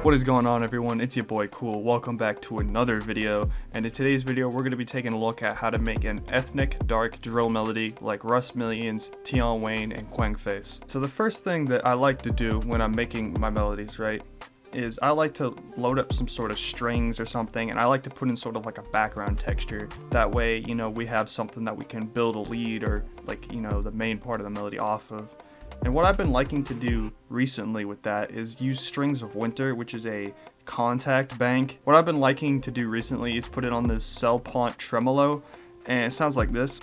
What is going on, everyone? It's your boy Kuhl. Welcome back to another video, and in today's video we're going to be taking a look at how to make an ethnic dark drill melody like Russ Millions, Tion Wayne and Kwengface. So the first thing that I like to do when I'm making my melodies, right, is I like to load up some sort of strings or something, and I like to put in sort of like a background texture. That way, you know, we have something that we can build a lead or like, you know, the main part of the melody off of. And what I've been liking to do recently with that is use Strings of Winter, which is a contact bank. What I've been liking to do recently is put it on this cell pont tremolo, and it sounds like this.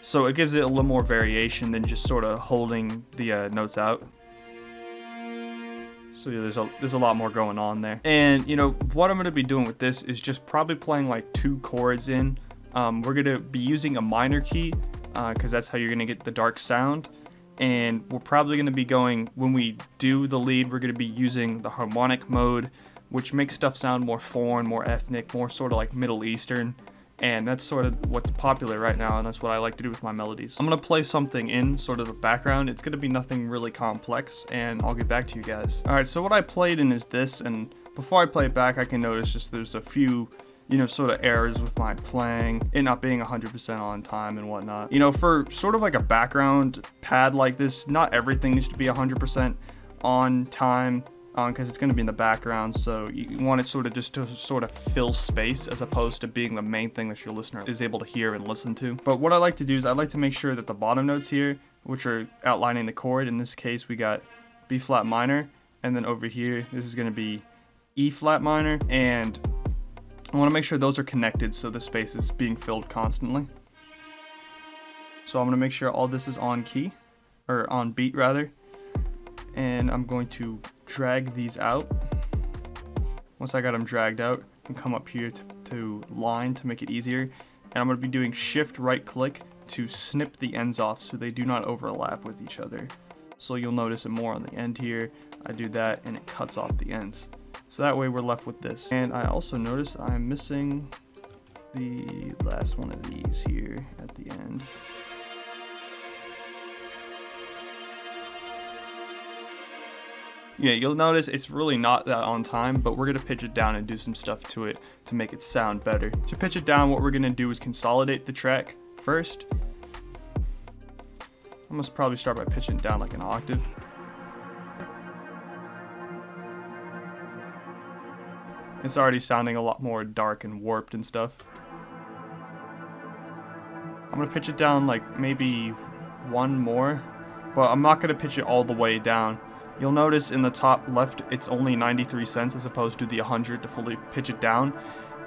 So it gives it a little more variation than just sort of holding the notes out. So yeah, there's a lot more going on there. And you know, what I'm going to be doing with this is just probably playing like 2 chords in. We're going to be using a minor key, because that's how you're going to get the dark sound. And we're probably going to be going, when we do the lead, we're going to be using the harmonic mode, which makes stuff sound more foreign, more ethnic, more sort of like Middle Eastern. And that's sort of what's popular right now, and that's what I like to do with my melodies. I'm going to play something in sort of the background. It's going to be nothing really complex, and I'll get back to you guys. Alright, so what I played in is this, and before I play it back, I can notice just there's a few, you know, sort of errors with my playing, it not being 100% on time and whatnot. You know, for sort of like a background pad like this, not everything needs to be 100% on time, because it's going to be in the background, so you want it sort of just to sort of fill space as opposed to being the main thing that your listener is able to hear and listen to. But what I like to do is I like to make sure that the bottom notes here, which are outlining the chord, in this case we got B flat minor, and then over here this is going to be E flat minor, and I want to make sure those are connected so the space is being filled constantly. So I'm going to make sure all this is on key, or on beat rather, and I'm going to drag these out. Once I got them dragged out, I can come up here to line to make it easier, and I'm going to be doing shift right click to snip the ends off so they do not overlap with each other. So you'll notice it more on the end here. I do that and it cuts off the ends. So that way we're left with this. And I also noticed I'm missing the last one of these here at the end. Yeah, you'll notice it's really not that on time, but we're going to pitch it down and do some stuff to it to make it sound better. To pitch it down, what we're going to do is consolidate the track first. I'm going to probably start by pitching it down like an octave. It's already sounding a lot more dark and warped and stuff. I'm going to pitch it down like maybe 1 more, but I'm not going to pitch it all the way down. You'll notice in the top left it's only 93 cents as opposed to the 100 to fully pitch it down.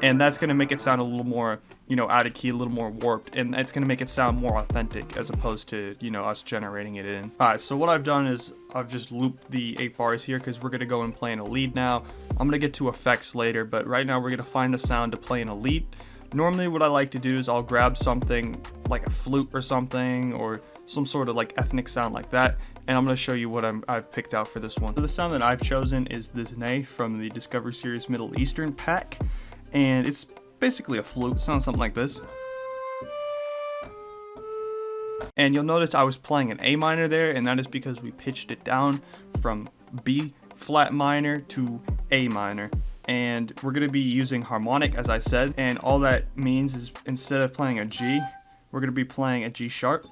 And that's going to make it sound a little more, you know, out of key, a little more warped. And it's going to make it sound more authentic as opposed to, you know, us generating it in. Alright, so what I've done is I've just looped the 8 bars here because we're going to go and play in a lead now. I'm going to get to effects later, but right now we're going to find a sound to play in a lead. Normally what I like to do is I'll grab something like a flute or something, or some sort of like ethnic sound like that, and I'm going to show you what I've picked out for this one. So the sound that I've chosen is this Nay from the Discover Series Middle Eastern pack, and it's basically a flute. It sounds something like this. And you'll notice I was playing an A minor there, and that is because we pitched it down from B flat minor to A minor. And we're going to be using harmonic, as I said, and all that means is instead of playing a G, we're going to be playing a G sharp.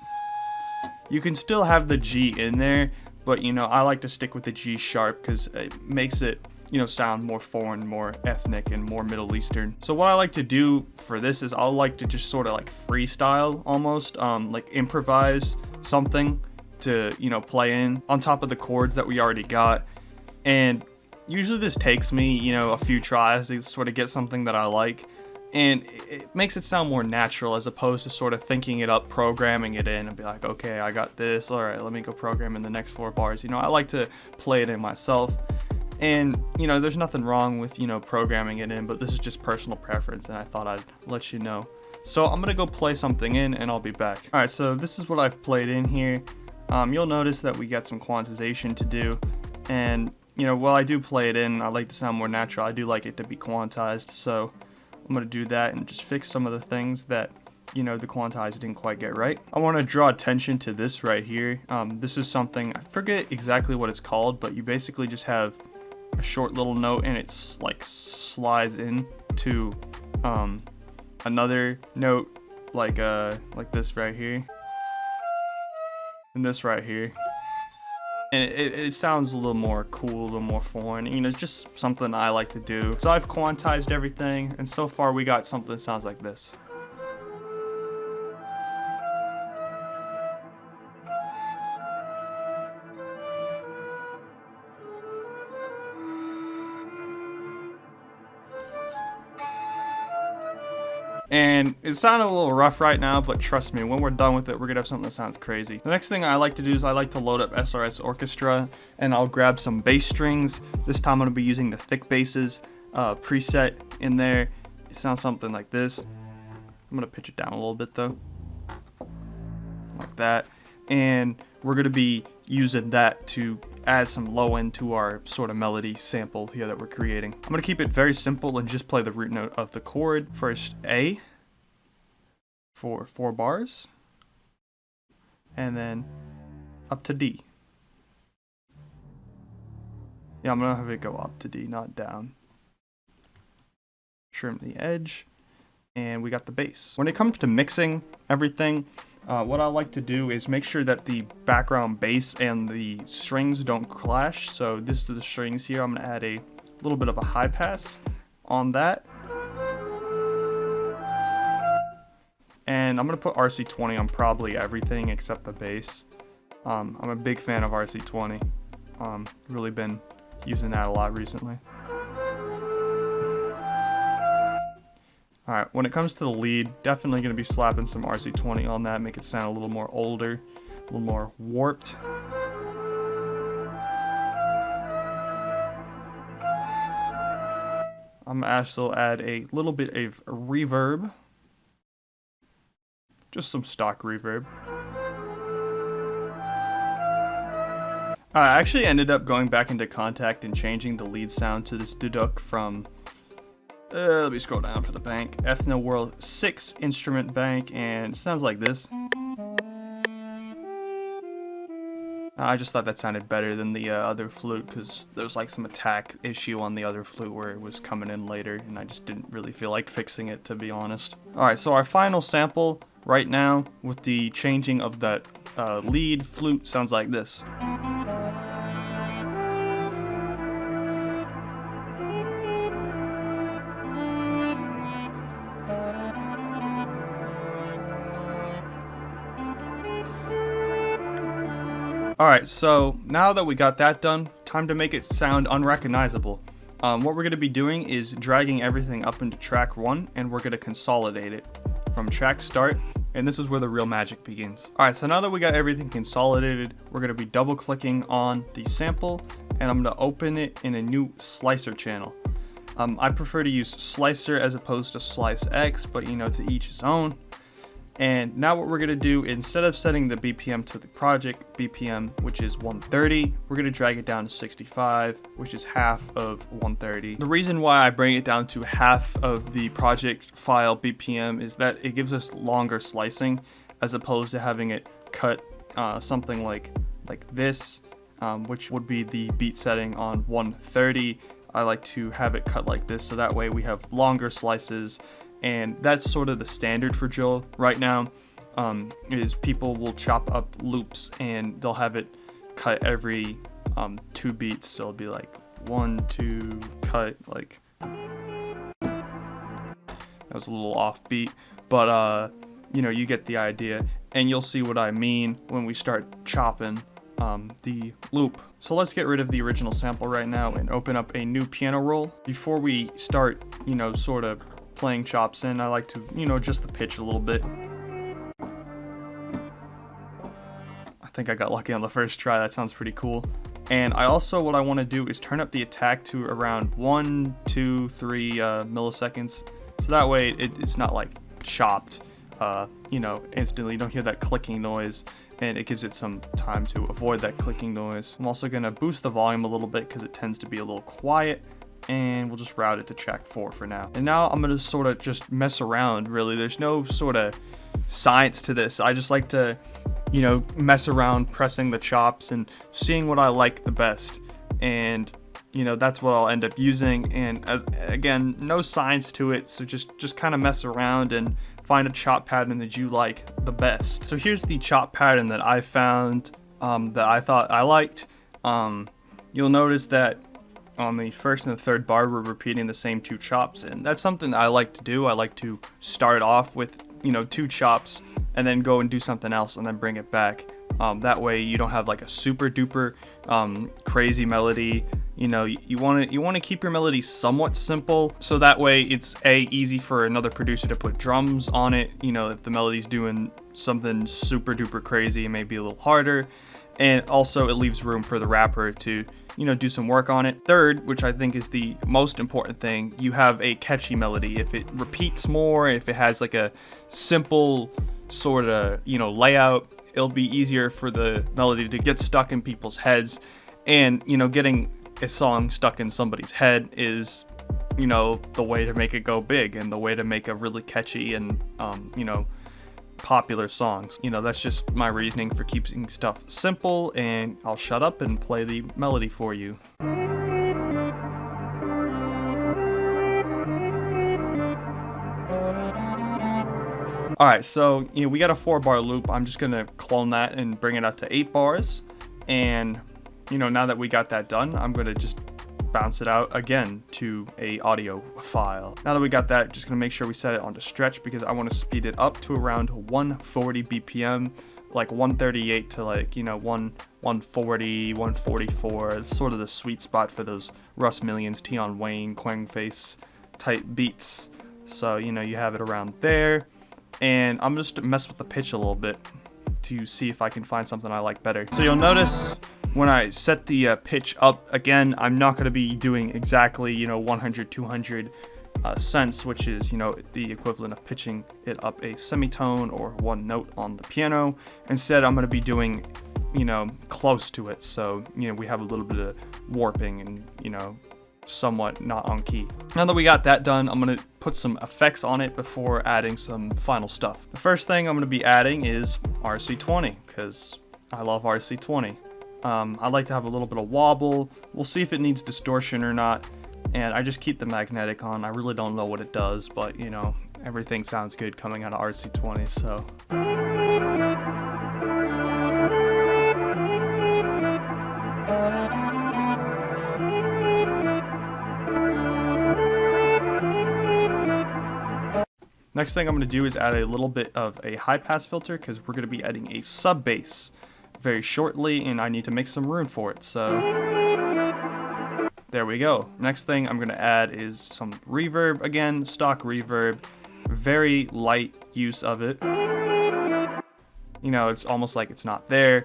You can still have the G in there, but you know, I like to stick with the G sharp because it makes it, you know, sound more foreign, more ethnic, and more Middle Eastern. So what I like to do for this is I'll like to just sort of like freestyle almost, like improvise something to, you know, play in on top of the chords that we already got. And usually this takes me, you know, a few tries to sort of get something that I like, and it makes it sound more natural as opposed to sort of thinking it up, programming it in, and be like, okay, I got this, alright, let me go program in the next 4 bars. You know, I like to play it in myself, and, you know, there's nothing wrong with, you know, programming it in, but this is just personal preference, and I thought I'd let you know. So I'm gonna go play something in, and I'll be back. Alright, so this is what I've played in here. You'll notice that we got some quantization to do, and you know, while I do play it in, I like to sound more natural, I do like it to be quantized, so I'm going to do that and just fix some of the things that, you know, the quantize didn't quite get right. I want to draw attention to this right here. This is something, I forget exactly what it's called, but you basically just have a short little note and it's like slides in to another note like this right here and this right here. And it sounds a little more cool, a little more foreign. You know, it's just something I like to do. So I've quantized everything, and so far we got something that sounds like this. And it sounded a little rough right now, but trust me, when we're done with it, we're gonna have something that sounds crazy. The next thing I like to do is I like to load up SRS Orchestra, and I'll grab some bass strings. This time I'm gonna be using the thick basses preset in there. It sounds something like this. I'm gonna pitch it down a little bit though, like that. And we're gonna be using that to add some low end to our sort of melody sample here that we're creating. I'm gonna keep it very simple and just play the root note of the chord. First A for 4 bars, and then up to D. Yeah, I'm gonna have it go up to D, not down. Trim the edge, and we got the bass. When it comes to mixing everything, what I like to do is make sure that the background bass and the strings don't clash. So this is the strings here. I'm gonna add a little bit of a high pass on that. And I'm gonna put RC20 on probably everything except the bass. I'm a big fan of RC20. Really been using that a lot recently. Alright, when it comes to the lead, definitely going to be slapping some RC20 on that, make it sound a little more older, a little more warped. I'm going to also add a little bit of reverb, just some stock reverb. I actually ended up going back into Kontakt and changing the lead sound to this duduk from let me scroll down for the bank. Ethno World 6 instrument bank, and it sounds like this. I just thought that sounded better than the other flute because there's like some attack issue on the other flute where it was coming in later, and I just didn't really feel like fixing it, to be honest. Alright, so our final sample right now with the changing of that lead flute sounds like this. Alright, so now that we got that done, time to make it sound unrecognizable. What we're going to be doing is dragging everything up into track 1, and we're going to consolidate it from track start, and this is where the real magic begins. Alright, so now that we got everything consolidated, we're going to be double clicking on the sample, and I'm going to open it in a new slicer channel. I prefer to use slicer as opposed to slice X, but you know, to each his own. And now what we're going to do, instead of setting the BPM to the project BPM, which is 130, we're going to drag it down to 65, which is half of 130. The reason why I bring it down to half of the project file BPM is that it gives us longer slicing as opposed to having it cut something like this, which would be the beat setting on 130. I like to have it cut like this, so that way we have longer slices. And that's sort of the standard for Joe right now, is people will chop up loops and they'll have it cut every 2 beats. So it'll be like 1, 2, cut, like, that was a little off beat, but you know, you get the idea, and you'll see what I mean when we start chopping the loop. So let's get rid of the original sample right now and open up a new piano roll. Before we start, you know, sort of playing chops in, I like to, you know, adjust the pitch a little bit. I think I got lucky on the first try. That sounds pretty cool. And I also, what I want to do is turn up the attack to around 1, 2, 3 milliseconds, so that way it's not like chopped, you know, instantly. You don't hear that clicking noise, and it gives it some time to avoid that clicking noise. I'm also going to boost the volume a little bit because it tends to be a little quiet, and we'll just route it to track 4 for now. And now I'm gonna sort of just mess around, really. There's no sort of science to this. I just like to, you know, mess around pressing the chops and seeing what I like the best. And you know, that's what I'll end up using. And again, no science to it, so just kind of mess around and find a chop pattern that you like the best. So here's the chop pattern that I found that I thought I liked. You'll notice that on the first and the third bar we're repeating the same 2 chops, and that's something that I like to do. I like to start off with, you know, 2 chops and then go and do something else and then bring it back. That way you don't have like a super duper crazy melody. You know, you want to keep your melody somewhat simple, so that way it's easy for another producer to put drums on it. You know, if the melody's doing something super duper crazy, it may be a little harder, and also it leaves room for the rapper to, you know, do some work on it. Third, which I think is the most important thing, you have a catchy melody. If it repeats more, if it has like a simple sort of, you know, layout, it'll be easier for the melody to get stuck in people's heads. And, you know, getting a song stuck in somebody's head is, you know, the way to make it go big and the way to make a really catchy and, you know, popular songs. You know, that's just my reasoning for keeping stuff simple, and I'll shut up and play the melody for you. Alright, so, you know, we got a 4-bar loop. I'm just gonna clone that and bring it up to 8 bars. And, you know, now that we got that done, I'm gonna just bounce it out again to a audio file. Now that we got that, just gonna make sure we set it onto stretch, because I want to speed it up to around 140 BPM, like 138 to like, you know, 140, 144. It's sort of the sweet spot for those Russ Millions, Tion Wayne, Kwengface type beats. So, you know, you have it around there. And I'm just to mess with the pitch a little bit to see if I can find something I like better. So you'll notice when I set the pitch up, again, I'm not going to be doing exactly, you know, 100, 200 cents, which is, you know, the equivalent of pitching it up a semitone or 1 note on the piano. Instead, I'm going to be doing, you know, close to it. So, you know, we have a little bit of warping and, you know, somewhat not on key. Now that we got that done, I'm going to put some effects on it before adding some final stuff. The first thing I'm going to be adding is RC20, because I love RC20. I like to have a little bit of wobble. We'll see if it needs distortion or not. And I just keep the magnetic on. I really don't know what it does, but, you know, everything sounds good coming out of RC20, so. Next thing I'm going to do is add a little bit of a high pass filter, because we're going to be adding a sub bass very shortly, and I need to make some room for it. So there we go. Next thing I'm going to add is some reverb. Again, stock reverb, very light use of it. You know, it's almost like it's not there.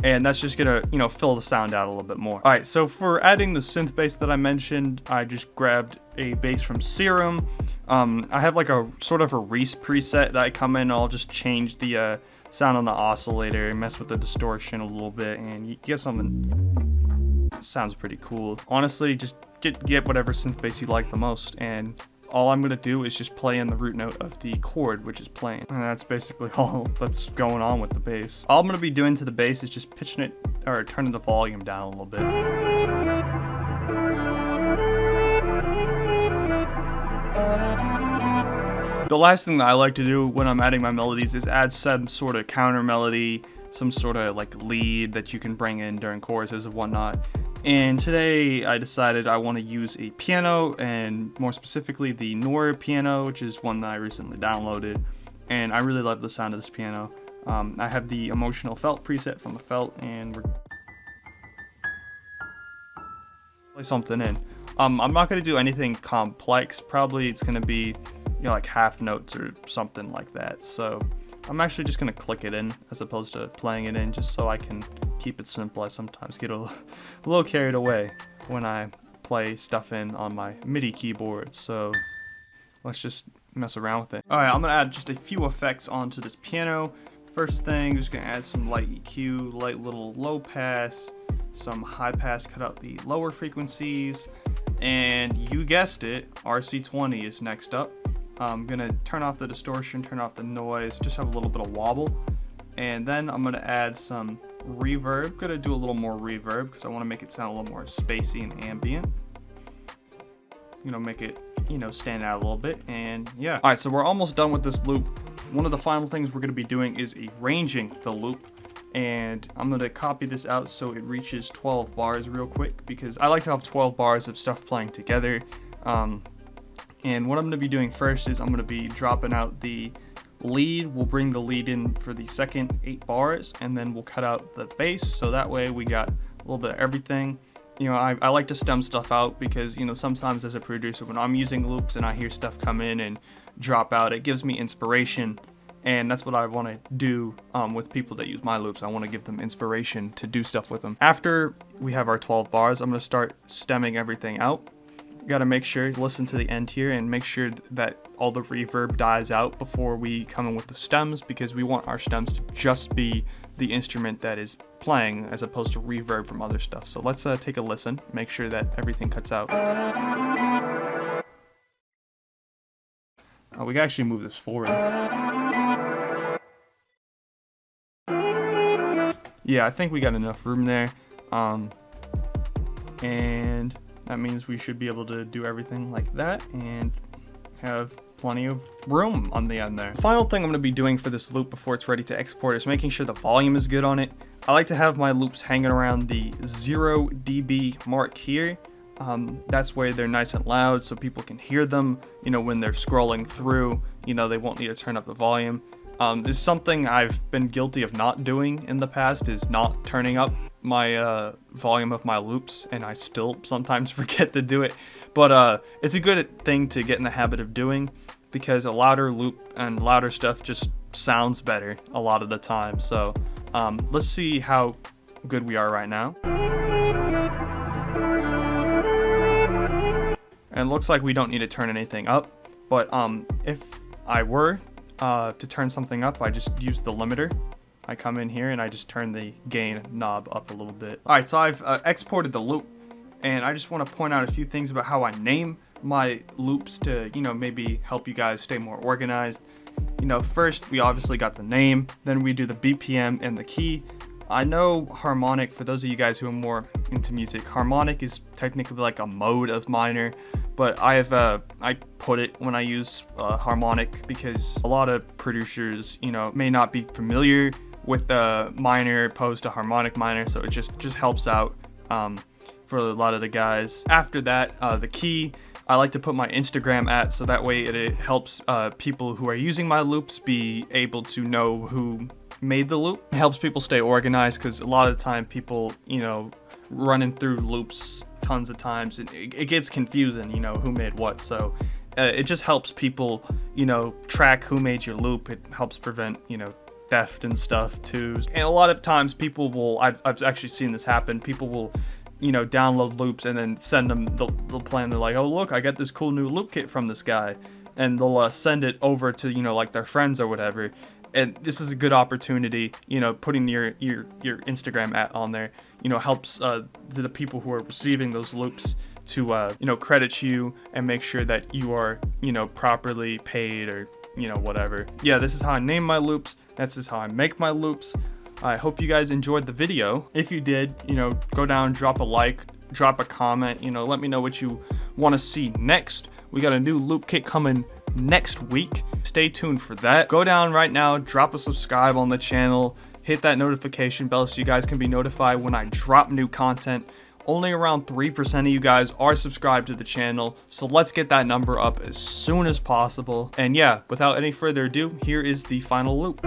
And that's just gonna, you know, fill the sound out a little bit more. All right, so for adding the synth bass that I mentioned, I just grabbed a bass from Serum. I have like a sort of a Reese preset that I come in, and I'll just change the sound on the oscillator and mess with the distortion a little bit, and you get something that sounds pretty cool. Honestly, just get whatever synth bass you like the most, and all I'm gonna do is just play in the root note of the chord, which is playing. And that's basically all that's going on with the bass. All I'm gonna be doing to the bass is just pitching it, or turning the volume down a little bit. The last thing that I like to do when I'm adding my melodies is add some sort of counter melody, some sort of like lead that you can bring in during choruses and whatnot. And today I decided I want to use a piano, and more specifically the Nora piano, which is one that I recently downloaded. And I really love the sound of this piano. I have the emotional felt preset from the felt, and we're play something in. I'm not going to do anything complex. Probably it's going to be, you know, like half notes or something like that. So I'm actually just going to click it in as opposed to playing it in, just so I can keep it simple. I sometimes get a little carried away when I play stuff in on my MIDI keyboard, so let's just mess around with it. Alright, I'm going to add just a few effects onto this piano. First thing, just going to add some light EQ, light little low pass, some high pass, cut out the lower frequencies, and you guessed it, RC20 is next up. I'm going to turn off the distortion, turn off the noise, just have a little bit of wobble. And then I'm going to add some reverb. Gonna do a little more reverb because I want to make it sound a little more spacey and ambient. Make it, stand out a little bit. And yeah. All right, so we're almost done with this loop. One of the final things we're gonna be doing is arranging the loop. And I'm gonna copy this out so it reaches 12 bars real quick, because I like to have 12 bars of stuff playing together. And what I'm gonna be doing first is I'm gonna be dropping out the lead. We'll bring the lead in for the second 8 bars, and then we'll cut out the bass, so that way we got a little bit of everything. I like to stem stuff out because, sometimes as a producer, when I'm using loops and I hear stuff come in and drop out, it gives me inspiration. And that's what I want to do with people that use my loops. I want to give them inspiration to do stuff with them. After we have our 12 bars, I'm going to start stemming everything out. You got to make sure, listen to the end here and make sure that all the reverb dies out before we come in with the stems, because we want our stems to just be the instrument that is playing as opposed to reverb from other stuff. So let's take a listen, make sure that everything cuts out. We can actually move this forward. Yeah, I think we got enough room there. And that means we should be able to do everything like that and have plenty of room on the end there. The final thing I'm going to be doing for this loop before it's ready to export is making sure the volume is good on it. I like to have my loops hanging around the 0 dB mark here. That's where they're nice and loud so people can hear them, when they're scrolling through, they won't need to turn up the volume. Is something I've been guilty of not doing in the past, is not turning up my volume of my loops, and I still sometimes forget to do it. But it's a good thing to get in the habit of doing, because a louder loop and louder stuff just sounds better a lot of the time. So let's see how good we are right now. And it looks like we don't need to turn anything up, but if I were to turn something up, I just use the limiter. I come in here and I just turn the gain knob up a little bit. Alright, so I've exported the loop, and I just want to point out a few things about how I name my loops to, maybe help you guys stay more organized. First we obviously got the name, then we do the BPM and the key. I know harmonic, for those of you guys who are more into music, harmonic is technically like a mode of minor, but I put it when I use harmonic because a lot of producers, may not be familiar with the minor opposed to harmonic minor, so it just helps out for a lot of the guys. After that, the key, I like to put my Instagram at, so that way it helps people who are using my loops be able to know who made the loop. It helps people stay organized, because a lot of the time people, running through loops tons of times, and it gets confusing, who made what. So it just helps people, track who made your loop. It helps prevent, theft and stuff too. And a lot of times people will, I've actually seen this happen, people will, download loops and then send them, they'll play and they're like, oh look, I got this cool new loop kit from this guy, and they'll send it over to, like their friends or whatever. And this is a good opportunity, putting your Instagram at on there, helps the people who are receiving those loops to, credit you and make sure that you are, properly paid, or, whatever. Yeah, this is how I name my loops. This is how I make my loops. I hope you guys enjoyed the video. If you did, go down, drop a like, drop a comment, let me know what you want to see next. We got a new loop kit coming next week. Stay tuned for that. Go down right now, drop a subscribe on the channel, hit that notification bell so you guys can be notified when I drop new content. Only around 3% of you guys are subscribed to the channel, so let's get that number up as soon as possible. And yeah, without any further ado, here is the final loop.